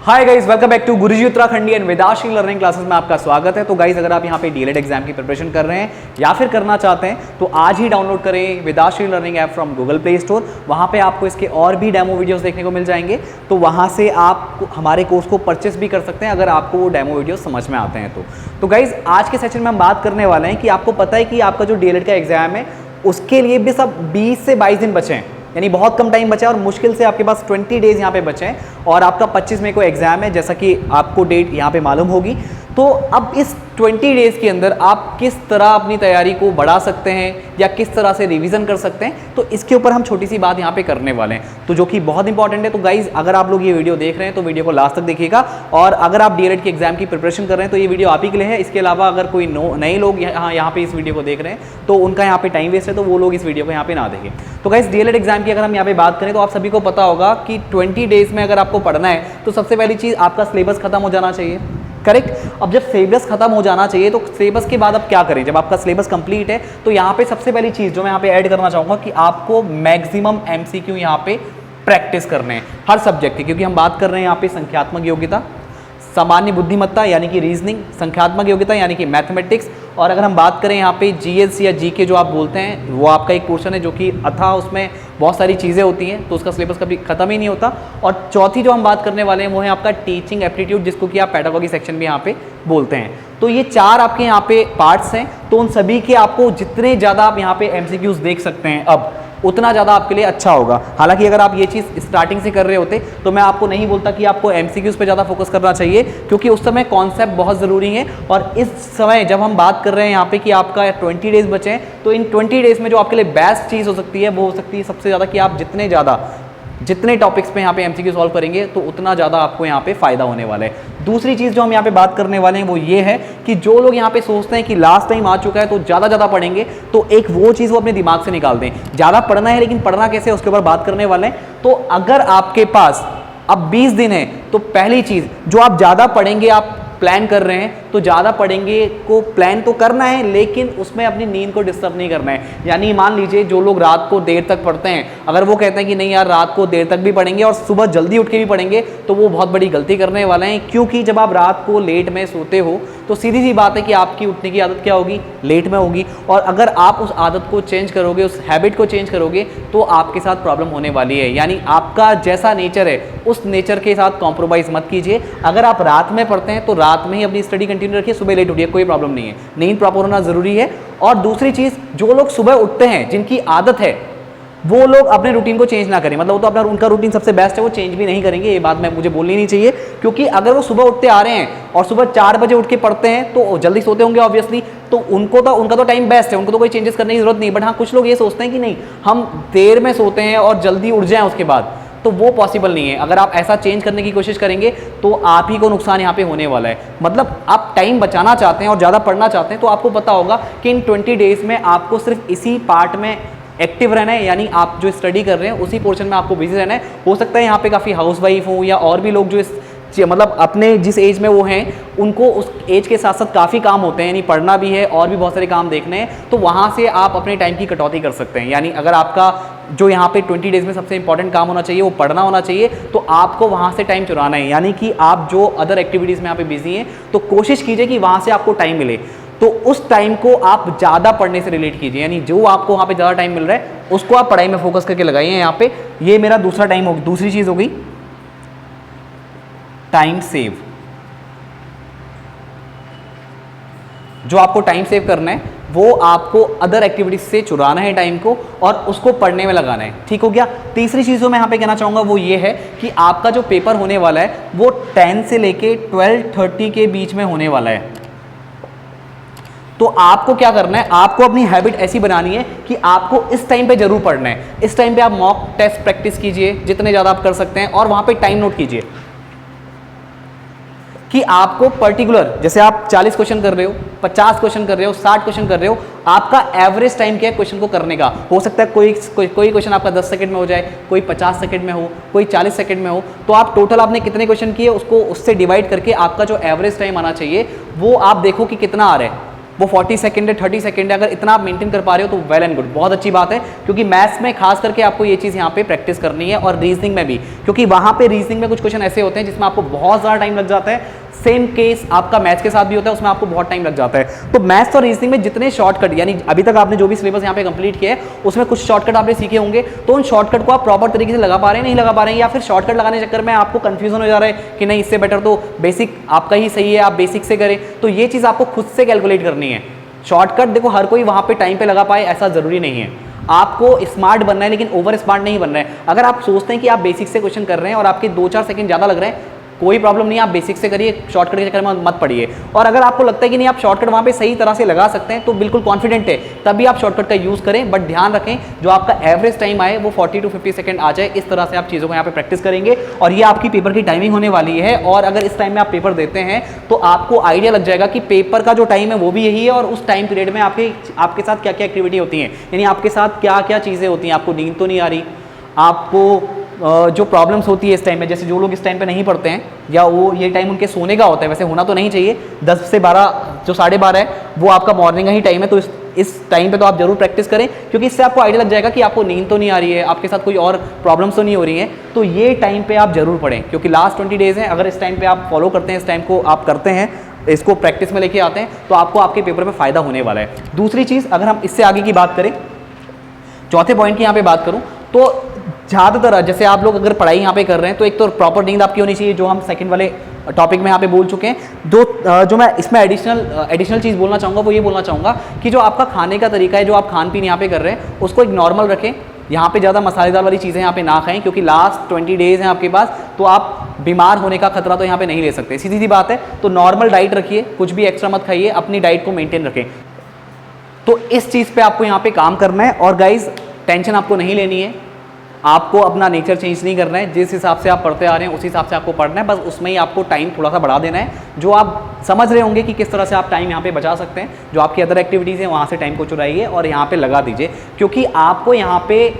Hi guys, welcome back to Guruji Uttarakhandi and Vedashree learning classes में आपका स्वागत है। तो गाइस, अगर आप यहाँ पे डीएलएड एग्जाम की प्रिपरेशन कर रहे हैं या फिर करना चाहते हैं तो आज ही डाउनलोड करें Vedashree learning app from Google Play Store. वहाँ पे आपको इसके और भी डेमो वीडियोस देखने को मिल जाएंगे, तो वहाँ से आप हमारे कोर्स को परचेस भी कर सकते हैं अगर आपको वो डेमो वीडियो समझ में आते हैं तो गाइज, आज के सेशन में हम बात करने वाले हैं कि आपको पता है कि आपका जो डीएलएड का एग्जाम है उसके लिए भी सब 20 से 22 दिन बचे हैं, यानी बहुत कम टाइम बचा है और मुश्किल से आपके पास 20 डेज यहाँ पे बचे हैं और आपका 25 मई को एग्जाम है, जैसा कि आपको डेट यहाँ पे मालूम होगी। तो अब इस 20 डेज के अंदर आप किस तरह अपनी तैयारी को बढ़ा सकते हैं या किस तरह से रिवीजन कर सकते हैं, तो इसके ऊपर हम छोटी सी बात यहाँ पे करने वाले हैं, तो जो कि बहुत इंपॉर्टेंट है। तो गाइज, अगर आप लोग ये वीडियो देख रहे हैं तो वीडियो को लास्ट तक देखिएगा, और अगर आप डीएलएड के एग्जाम की प्रिपरेशन कर रहे हैं तो ये वीडियो आप ही के लिए है। इसके अलावा अगर कोई नए लोग यहाँ पे इस वीडियो को देख रहे हैं तो उनका यहाँ पे टाइम वेस्ट है, तो वो लोग इस वीडियो को यहाँ पे ना देखें। तो गाइज, डीएलएड एग्जाम की अगर हम यहाँ पे बात करें तो आप सभी को पता होगा कि 20 डेज में अगर आपको पढ़ना है तो सबसे पहली चीज़ आपका सिलेबस खत्म हो जाना चाहिए, करेक्ट। अब जब सिलेबस खत्म हो जाना चाहिए तो सिलेबस के बाद अब क्या करें, जब आपका सिलेबस कंप्लीट है तो यहाँ पे सबसे पहली चीज़ जो मैं यहाँ पे ऐड करना चाहूँगा कि आपको मैक्सिमम एमसीक्यू यहाँ पे प्रैक्टिस करने हैं हर सब्जेक्ट की, क्योंकि हम बात कर रहे हैं यहाँ पे संख्यात्मक योग्यता, सामान्य बुद्धिमत्ता यानी कि रीजनिंग, संख्यात्मक योग्यता यानी कि मैथमेटिक्स, और अगर हम बात करें यहाँ पे जीएस या जीके जो आप बोलते हैं वो आपका एक पोर्शन है जो कि अथाह उसमें बहुत सारी चीज़ें होती हैं, तो उसका सिलेबस कभी खत्म ही नहीं होता। और चौथी जो हम बात करने वाले हैं वो है आपका टीचिंग एप्टीट्यूड, जिसको कि आप पेडागॉजी सेक्शन भी यहाँ पे बोलते हैं। तो ये चार आपके यहाँ पे पार्ट्स हैं, तो उन सभी के आपको जितने ज़्यादा आप यहाँ पे एमसीक्यूज देख सकते हैं अब उतना ज़्यादा आपके लिए अच्छा होगा। हालांकि अगर आप ये चीज़ स्टार्टिंग से कर रहे होते तो मैं आपको नहीं बोलता कि आपको एमसीक्यूज़ पे ज़्यादा फोकस करना चाहिए, क्योंकि उस समय कॉन्सेप्ट बहुत ज़रूरी है। और इस समय जब हम बात कर रहे हैं यहाँ पे कि आपका 20 डेज बचे हैं, तो इन 20 डेज में जो आपके लिए बेस्ट चीज़ हो सकती है वो हो सकती है सबसे ज़्यादा कि आप जितने टॉपिक्स पे यहाँ पे एमसीक्यू सॉल्व करेंगे तो उतना ज़्यादा आपको यहाँ पे फ़ायदा होने वाला है। दूसरी चीज़ जो हम यहाँ पे बात करने वाले हैं वो ये है कि जो लोग यहाँ पे सोचते हैं कि लास्ट टाइम आ चुका है तो ज़्यादा पढ़ेंगे, तो एक वो चीज़ वो अपने दिमाग से निकाल दें। ज़्यादा पढ़ना है लेकिन पढ़ना कैसे है उसके ऊपर बात करने वाले हैं। तो अगर आपके पास अब 20 दिन है तो पहली चीज़ जो आप ज़्यादा पढ़ेंगे, आप प्लान कर रहे हैं तो ज़्यादा पढ़ेंगे को प्लान तो करना है लेकिन उसमें अपनी नींद को डिस्टर्ब नहीं करना है। यानी मान लीजिए जो लोग रात को देर तक पढ़ते हैं, अगर वो कहते हैं कि नहीं यार रात को देर तक भी पढ़ेंगे और सुबह जल्दी उठ के भी पढ़ेंगे, तो वो बहुत बड़ी गलती करने वाले हैं। क्योंकि जब आप रात को लेट में सोते हो तो सीधी सी बात है कि आपकी उठने की आदत क्या होगी, लेट में होगी, और अगर आप उस आदत को चेंज करोगे, उस हैबिट को चेंज करोगे तो आपके साथ प्रॉब्लम होने वाली है। यानी आपका जैसा नेचर है उस नेचर के साथ कॉम्प्रोमाइज़ मत कीजिए। अगर आप रात में पढ़ते हैं तो रात में ही अपनी स्टडी कंटिन्यू रखिए, सुबह लेट उठिए, कोई प्रॉब्लम नहीं है, नींद प्रॉपर होना ज़रूरी है। और दूसरी चीज़, जो लोग सुबह उठते हैं जिनकी आदत है वो लोग अपने रूटीन को चेंज ना करें, मतलब वो तो अपना उनका रूटीन सबसे बेस्ट है, वो चेंज भी नहीं करेंगे, ये बात मुझे बोलनी नहीं चाहिए। क्योंकि अगर वो सुबह उठते आ रहे हैं और सुबह 4 बजे उठ के पढ़ते हैं तो जल्दी सोते होंगे ऑब्वियसली, तो उनका तो टाइम बेस्ट है, उनको तो कोई चेंजेस करने की जरूरत नहीं। बट हाँ, कुछ लोग ये सोचते हैं कि नहीं हम देर में सोते हैं और जल्दी उठ जाएं उसके बाद, तो वो पॉसिबल नहीं है। अगर आप ऐसा चेंज करने की कोशिश करेंगे तो आप ही को नुकसान यहाँ पे होने वाला है। मतलब आप टाइम बचाना चाहते हैं और ज़्यादा पढ़ना चाहते हैं तो आपको पता होगा कि इन 20 डेज में आपको सिर्फ इसी पार्ट में एक्टिव रहना है, यानी आप जो स्टडी कर रहे हैं उसी पोर्शन में आपको बिजी रहना है। हो सकता है यहाँ पे काफ़ी हाउसवाइफ हो या और भी लोग जो मतलब अपने जिस एज में वो हैं उनको उस एज के साथ साथ काफ़ी काम होते हैं, यानी पढ़ना भी है और भी बहुत सारे काम देखने हैं, तो वहाँ से आप अपने टाइम की कटौती कर सकते हैं। यानी अगर आपका जो यहाँ पे 20 डेज में सबसे इंपॉर्टेंट काम होना चाहिए वो पढ़ना होना चाहिए, तो आपको वहाँ से टाइम चुराना है। यानी कि आप जो अदर एक्टिविटीज़ में यहाँ पे बिजी हैं तो कोशिश कीजिए कि वहाँ से आपको टाइम मिले, तो उस टाइम को आप ज़्यादा पढ़ने से रिलेट कीजिए। यानी जो आपको वहाँ पे ज़्यादा टाइम मिल रहा है उसको आप पढ़ाई में फोकस करके लगाइए। यहाँ पे ये मेरा दूसरा टाइम होगी। दूसरी चीज़ होगी टाइम सेव। जो आपको टाइम सेव करना है वो आपको अदर एक्टिविटीज से चुराना है टाइम को और उसको पढ़ने में लगाना है, ठीक हो गया। तीसरी चीज़ जो मैं यहाँ पे कहना चाहूँगा वो ये है कि आपका जो पेपर होने वाला है वो 10 से लेके 12:30 के बीच में होने वाला है। तो आपको क्या करना है, आपको अपनी हैबिट ऐसी बनानी है कि आपको इस टाइम पे जरूर पढ़ना है। इस टाइम पे आप मॉक टेस्ट प्रैक्टिस कीजिए जितने ज़्यादा आप कर सकते हैं, और वहाँ पे टाइम नोट कीजिए कि आपको पर्टिकुलर, जैसे आप 40 क्वेश्चन कर रहे हो, 50 क्वेश्चन कर रहे हो, 60 क्वेश्चन कर रहे हो, आपका एवरेज टाइम क्या है क्वेश्चन को करने का। हो सकता है कोई क्वेश्चन आपका 10 सेकंड में हो जाए, कोई 50 सेकंड में हो, कोई 40 सेकंड में हो, तो आप टोटल आपने कितने क्वेश्चन किए उसको उससे डिवाइड करके आपका जो एवरेज टाइम आना चाहिए वो आप देखो कि कितना आ रहा है। वो 40 सेकंड है, 30 सेकंड है, अगर इतना आप मेंटेन कर पा रहे हो तो वेल एंड गुड, बहुत अच्छी बात है। क्योंकि मैथ्स में खास करके आपको ये चीज़ यहाँ पे प्रैक्टिस करनी है, और रीजनिंग में भी, क्योंकि वहाँ पे रीजनिंग में कुछ क्वेश्चन ऐसे होते हैं जिसमें आपको बहुत ज़्यादा टाइम लग जाता है। सेम केस आपका मैथ्स के साथ भी होता है, उसमें आपको बहुत टाइम लग जाता है। तो मैथ्स और रीजनिंग में जितने शॉर्टकट, यानी अभी तक आपने जो भी सिलेबस यहाँ पे कंप्लीट किया है उसमें कुछ शॉर्टकट आपने सीखे होंगे, तो उन शॉर्टकट को आप प्रॉपर तरीके से लगा पा रहे हैं, नहीं लगा पा रहे हैं, या फिर शॉर्टकट लगाने के चक्कर में आपको कंफ्यूजन हो जा रहा है कि नहीं इससे बेटर तो बेसिक आपका ही सही है, आप बेसिक से करें। तो ये चीज़ आपको खुद से कैलकुलेट करनी है। शॉर्टकट देखो हर कोई वहाँ पे टाइम पे लगा पाए ऐसा ज़रूरी नहीं है। आपको स्मार्ट बनना है लेकिन ओवर स्मार्ट नहीं बनना है। अगर आप सोचते हैं कि आप बेसिक से क्वेश्चन कर रहे हैं और आपके 2-4 सेकंड ज़्यादा लग रहे हैं, कोई प्रॉब्लम नहीं, आप बेसिक से करिए, शॉर्टकट के चक्कर में मत पड़िए। और अगर आपको लगता है कि नहीं आप शॉर्टकट वहाँ पे सही तरह से लगा सकते हैं तो बिल्कुल कॉन्फिडेंट है, तभी आप शॉर्टकट का यूज़ करें। बट ध्यान रखें जो आपका एवरेज टाइम आए वो 40 to 50 सेकंड आ जाए, इस तरह से आप चीज़ों को यहाँ पे प्रैक्टिस करेंगे। और ये आपकी पेपर की टाइमिंग होने वाली है, और अगर इस टाइम में आप पेपर देते हैं तो आपको आइडिया लग जाएगा कि पेपर का जो टाइम है वो भी यही है, और उस टाइम पीरियड में आपके साथ क्या क्या एक्टिविटी होती हैं, यानी आपके साथ क्या क्या चीज़ें होती हैं। आपको नींद तो नहीं आ रही, आपको जो प्रॉब्लम्स होती है इस टाइम में, जैसे जो लोग इस टाइम पे नहीं पढ़ते हैं या वो ये टाइम उनके सोने का होता है, वैसे होना तो नहीं चाहिए, 10 से 12 जो 12:30 है वो आपका मॉर्निंग का ही टाइम है। तो इस टाइम पे तो आप जरूर प्रैक्टिस करें, क्योंकि इससे आपको आइडिया लग जाएगा कि आपको नींद तो नहीं आ रही है, आपके साथ कोई और प्रॉब्लम्स तो नहीं हो रही हैं। तो ये टाइम पे आप जरूर पढ़ें, क्योंकि लास्ट 20 डेज हैं, अगर इस टाइम पे आप फॉलो करते हैं, इस टाइम को आप करते हैं, इसको प्रैक्टिस में लेके आते हैं, तो आपको आपके पेपर में फ़ायदा होने वाला है। दूसरी चीज़, अगर हम इससे आगे की बात करें, चौथे पॉइंट की यहाँ पे बात करूँ तो ज़्यादातर जैसे आप लोग अगर पढ़ाई यहाँ पे कर रहे हैं तो एक तो प्रॉपर नींद आपकी होनी चाहिए, जो हम सेकंड वाले टॉपिक में यहाँ पे बोल चुके हैं। जो मैं इसमें एडिशनल चीज़ बोलना चाहूँगा वो ये बोलना चाहूँगा कि जो आपका खाने का तरीका है, जो आप खान पीन यहाँ पे कर रहे हैं उसको एक नॉर्मल रखें। यहाँ पे ज़्यादा मसालेदार वाली चीज़ें यहाँ पे ना खाएं, क्योंकि लास्ट 20 डेज हैं आपके पास, तो आप बीमार होने का खतरा तो यहाँ पे नहीं ले सकते, सीधी सी बात है। तो नॉर्मल डाइट रखिए, कुछ भी एक्स्ट्रा मत खाइए, अपनी डाइट को मेंटेन रखें। तो इस चीज़ पे आपको यहाँ पे काम करना है। और गाइज टेंशन आपको नहीं लेनी है, आपको अपना नेचर चेंज नहीं करना है, जिस हिसाब से आप पढ़ते आ रहे हैं उस हिसाब से आपको पढ़ना है, बस उसमें ही आपको टाइम थोड़ा सा बढ़ा देना है। जो आप समझ रहे होंगे कि किस तरह से आप टाइम यहाँ पे बचा सकते हैं, जो आपकी अदर एक्टिविटीज़ हैं वहाँ से टाइम को चुराइए और यहाँ पे लगा दीजिए, क्योंकि आपको यहाँ पे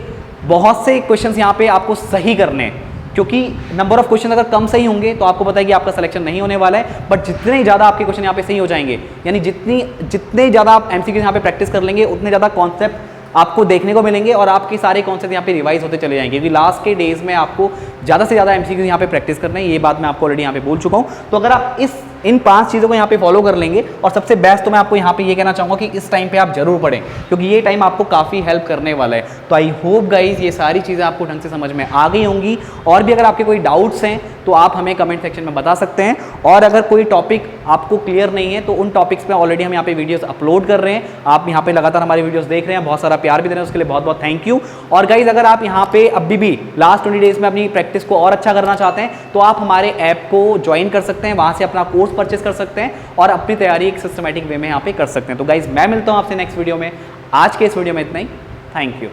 बहुत से क्वेश्चन यहाँ पे आपको सही करने हैं। क्योंकि नंबर ऑफ क्वेश्चन अगर कम सही होंगे तो आपको पता है कि आपका सिलेक्शन नहीं होने वाला है, बट जितने ज़्यादा आपके क्वेश्चन यहाँ पे सही हो जाएंगे, यानी जितने ज़्यादा आप एमसीक्यू यहाँ पे प्रैक्टिस कर लेंगे, उतने ज़्यादा कॉन्सेप्ट आपको देखने को मिलेंगे और आपके सारे कॉन्सेप्ट यहाँ पे रिवाइज होते चले जाएंगे। क्योंकि लास्ट के डेज में आपको ज़्यादा से ज़्यादा एमसीक्यू यहाँ पे प्रैक्टिस करना है, ये बात मैं आपको ऑलरेडी यहाँ पे बोल चुका हूँ। तो अगर आप इन 5 चीज़ों को यहाँ पे फॉलो कर लेंगे, और सबसे बेस्ट तो मैं आपको यहाँ पे ये कहना चाहूँगा कि इस टाइम पे आप जरूर पढ़ें, क्योंकि ये टाइम आपको काफ़ी हेल्प करने वाला है। तो आई होप गाइज ये सारी चीज़ें आपको ढंग से समझ में आ गई होंगी, और भी अगर आपके कोई डाउट्स हैं तो आप हमें कमेंट सेक्शन में बता सकते हैं। और अगर कोई टॉपिक आपको क्लियर नहीं है तो उन टॉपिक्स पे ऑलरेडी हम यहाँ पे वीडियोस अपलोड कर रहे हैं, आप यहाँ पे लगातार हमारी वीडियोस देख रहे हैं, बहुत सारा प्यार भी दे रहे हैं, उसके लिए बहुत बहुत थैंक यू। और गाइज अगर आप यहाँ पे अभी भी लास्ट 20 डेज में अपनी प्रैक्टिस को और अच्छा करना चाहते हैं तो आप हमारे ऐप को ज्वाइन कर सकते हैं, वहाँ से अपना कोर्स परचेस कर सकते हैं और अपनी तैयारी एक सिस्टमेटिक वे में यहाँ पे कर सकते हैं। तो गाइज मैं मिलता हूँ आपसे नेक्स्ट वीडियो में। आज के इस वीडियो में इतना ही, थैंक यू।